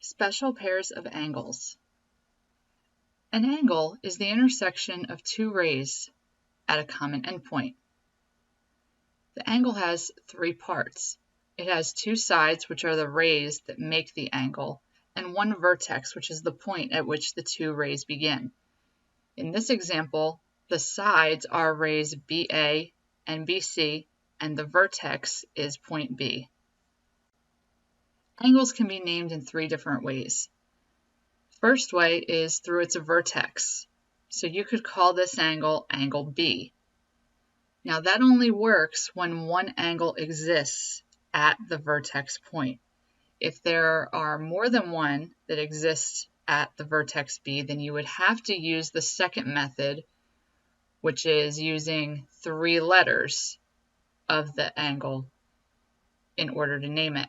Special pairs of angles. An angle is the intersection of two rays at a common endpoint. The angle has three parts. It has two sides, which are the rays that make the angle, and one vertex, which is the point at which the two rays begin. In this example, the sides are rays BA and BC, and the vertex is point B. Angles can be named in three different ways. First way is through its vertex. So you could call this angle angle B. Now that only works when one angle exists at the vertex point. If there are more than one that exists at the vertex B, then you would have to use the second method, which is using three letters of the angle in order to name it.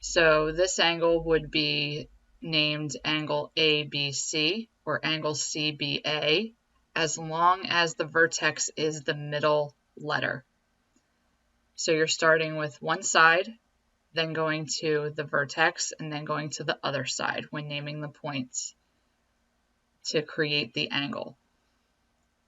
So this angle would be named angle ABC or angle CBA as long as the vertex is the middle letter. So you're starting with one side, then going to the vertex, and then going to the other side when naming the points to create the angle.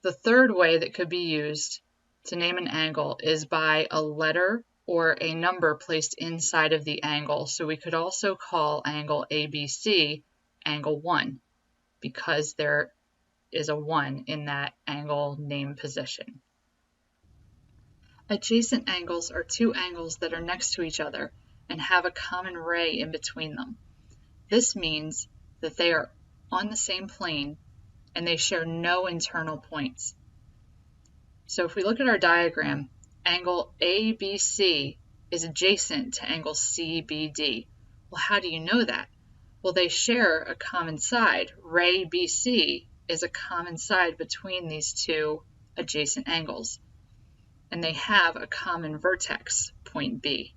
The third way that could be used to name an angle is by a letter or a number placed inside of the angle. So we could also call angle ABC angle 1 because there is a 1 in that angle name position. Adjacent angles are two angles that are next to each other and have a common ray in between them. This means that they are on the same plane and they share no internal points. So if we look at our diagram, angle ABC is adjacent to angle CBD. Well, how do you know that? Well, they share a common side. Ray BC is a common side between these two adjacent angles, and they have a common vertex, point B.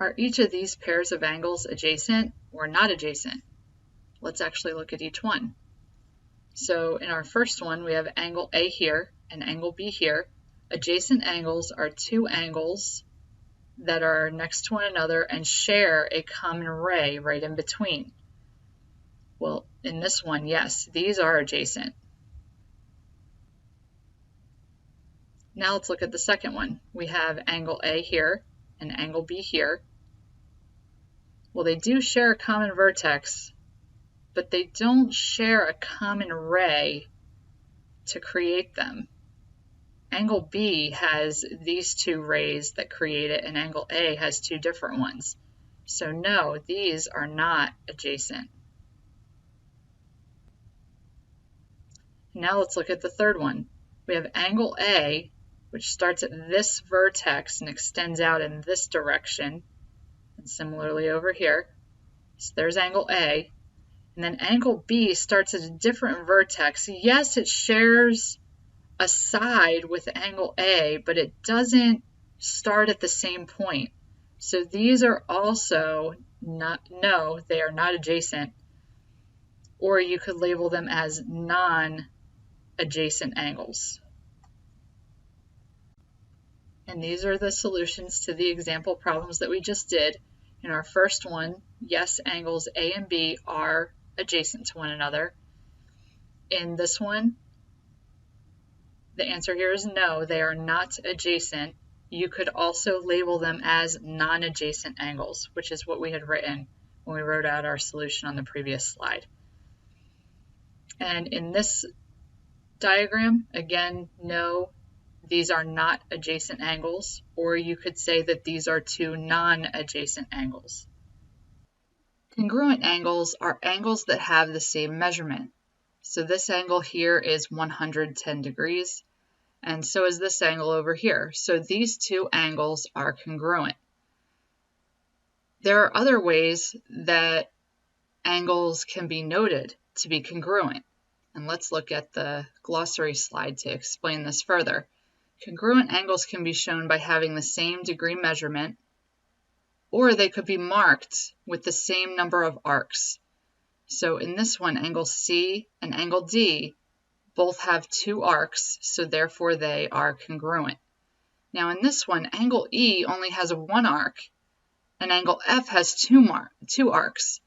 Are each of these pairs of angles adjacent or not adjacent? Let's actually look at each one. So in our first one, we have angle A here and angle B here. Adjacent angles are two angles that are next to one another and share a common ray right in between. Well, in this one, yes, these are adjacent. Now let's look at the second one. We have angle A here and angle B here. Well, they do share a common vertex, but they don't share a common ray to create them. Angle B has these two rays that create it, and angle A has two different ones. So no, these are not adjacent. Now let's look at the third one. We have angle A, which starts at this vertex and extends out in this direction, and similarly over here. So there's angle A. And then angle B starts at a different vertex. Yes, it shares a side with angle A, but it doesn't start at the same point. So these are also no, they are not adjacent. Or you could label them as non-adjacent angles. And these are the solutions to the example problems that we just did. In our first one, yes, angles A and B are adjacent to one another. In this one, the answer here is no, they are not adjacent. You could also label them as non-adjacent angles, which is what we had written when we wrote out our solution on the previous slide. And in this diagram, again, no, these are not adjacent angles, or you could say that these are two non-adjacent angles. Congruent angles are angles that have the same measurement. So this angle here is 110 degrees, and so is this angle over here. So these two angles are congruent. There are other ways that angles can be noted to be congruent, and let's look at the glossary slide to explain this further. Congruent angles can be shown by having the same degree measurement, or they could be marked with the same number of arcs. So in this one, angle C and angle D both have two arcs, so therefore they are congruent. Now in this one, angle E only has one arc, and angle F has two arcs.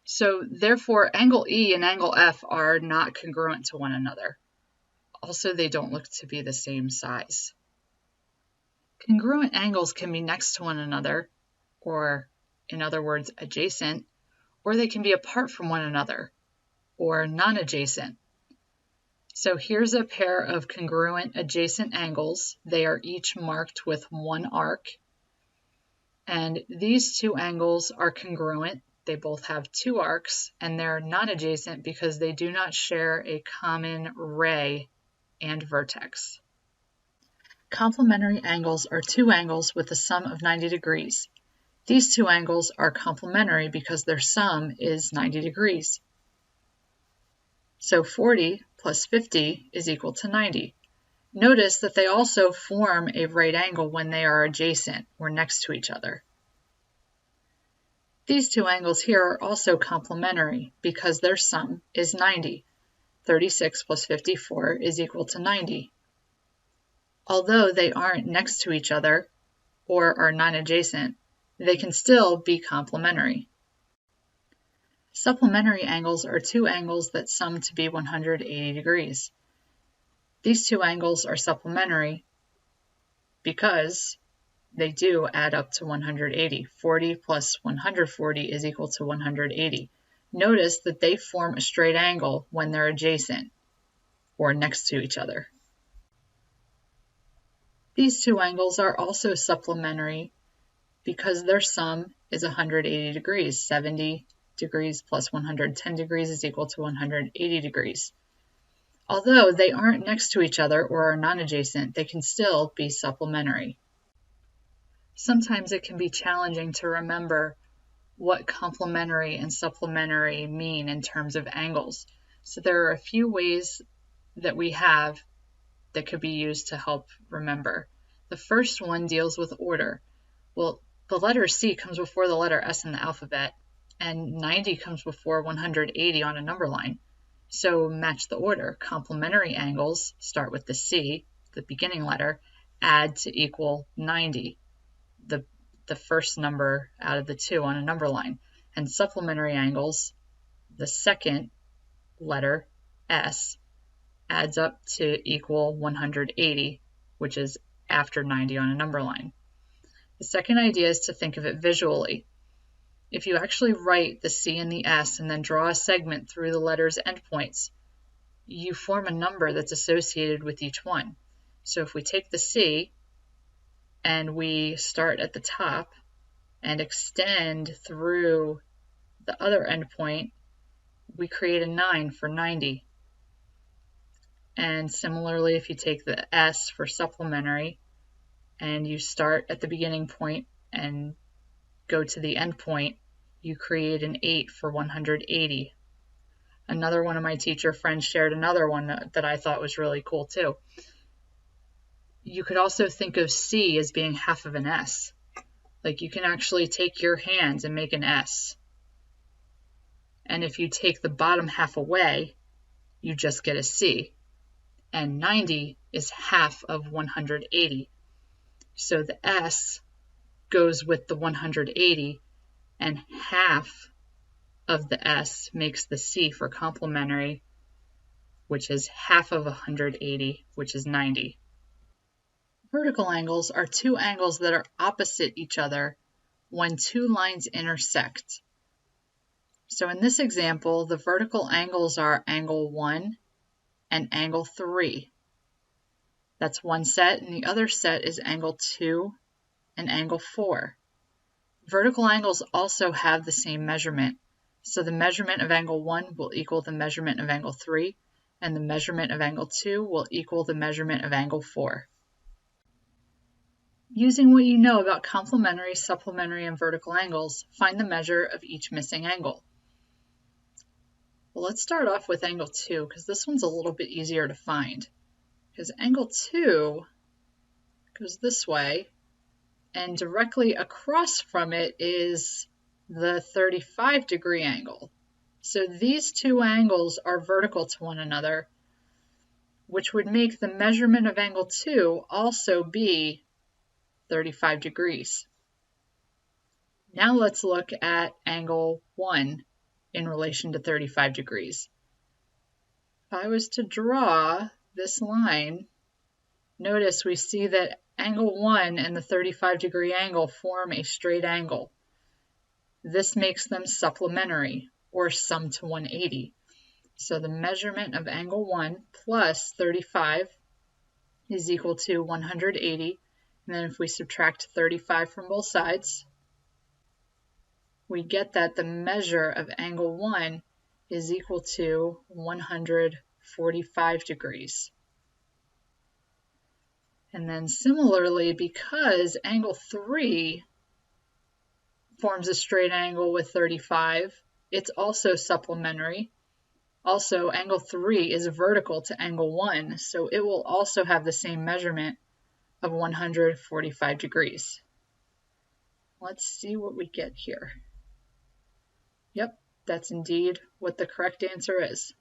So therefore, angle E and angle F are not congruent to one another. Also, they don't look to be the same size. Congruent angles can be next to one another, or in other words, adjacent, or they can be apart from one another, or non-adjacent. So here's a pair of congruent adjacent angles. They are each marked with one arc. And these two angles are congruent. They both have two arcs, and they're non-adjacent because they do not share a common ray and vertex. Complementary angles are two angles with a sum of 90 degrees. These two angles are complementary because their sum is 90 degrees. So 40 plus 50 is equal to 90. Notice that they also form a right angle when they are adjacent or next to each other. These two angles here are also complementary because their sum is 90. 36 plus 54 is equal to 90. Although they aren't next to each other or are non-adjacent, they can still be complementary. Supplementary angles are two angles that sum to be 180 degrees. These two angles are supplementary because they do add up to 180. 40 plus 140 is equal to 180. Notice that they form a straight angle when they're adjacent or next to each other. These two angles are also supplementary because their sum is 180 degrees. 70 degrees plus 110 degrees is equal to 180 degrees. Although they aren't next to each other or are non-adjacent, they can still be supplementary. Sometimes it can be challenging to remember what complementary and supplementary mean in terms of angles. So there are a few ways that we have that could be used to help remember. The first one deals with order. Well, the letter C comes before the letter S in the alphabet, and 90 comes before 180 on a number line. So match the order. Complementary angles start with the C, the beginning letter, add to equal 90, the first number out of the two on a number line. And supplementary angles, the second letter, S, adds up to equal 180, which is after 90 on a number line. The second idea is to think of it visually. If you actually write the C and the S and then draw a segment through the letter's endpoints, you form a number that's associated with each one. So if we take the C and we start at the top and extend through the other endpoint, we create a 9 for 90. And similarly, if you take the S for supplementary and you start at the beginning point and go to the end point, you create an 8 for 180. Another one of my teacher friends shared another one that I thought was really cool too. You could also think of C as being half of an S. Like you can actually take your hands and make an S. And if you take the bottom half away, you just get a C. And 90 is half of 180. So the S goes with the 180, and half of the S makes the C for complementary, which is half of 180, which is 90. Vertical angles are two angles that are opposite each other when two lines intersect. So in this example, the vertical angles are angle 1 and angle 3. That's one set, and the other set is angle 2 and angle 4. Vertical angles also have the same measurement. So the measurement of angle 1 will equal the measurement of angle 3, and the measurement of angle 2 will equal the measurement of angle 4. Using what you know about complementary, supplementary, and vertical angles, find the measure of each missing angle. Well, let's start off with angle 2, because this one's a little bit easier to find. Because angle 2 goes this way, and directly across from it is the 35-degree angle. So these two angles are vertical to one another, which would make the measurement of angle 2 also be 35 degrees. Now let's look at angle 1 in relation to 35 degrees. If I was to draw this line, notice we see that angle 1 and the 35-degree angle form a straight angle. This makes them supplementary, or sum to 180. So the measurement of angle 1 plus 35 is equal to 180. And then if we subtract 35 from both sides, we get that the measure of angle 1 is equal to 145 degrees. And then similarly, because angle 3 forms a straight angle with 35, it's also supplementary. Also, angle 3 is vertical to angle 1, so it will also have the same measurement of 145 degrees. Let's see what we get here. Yep, that's indeed what the correct answer is.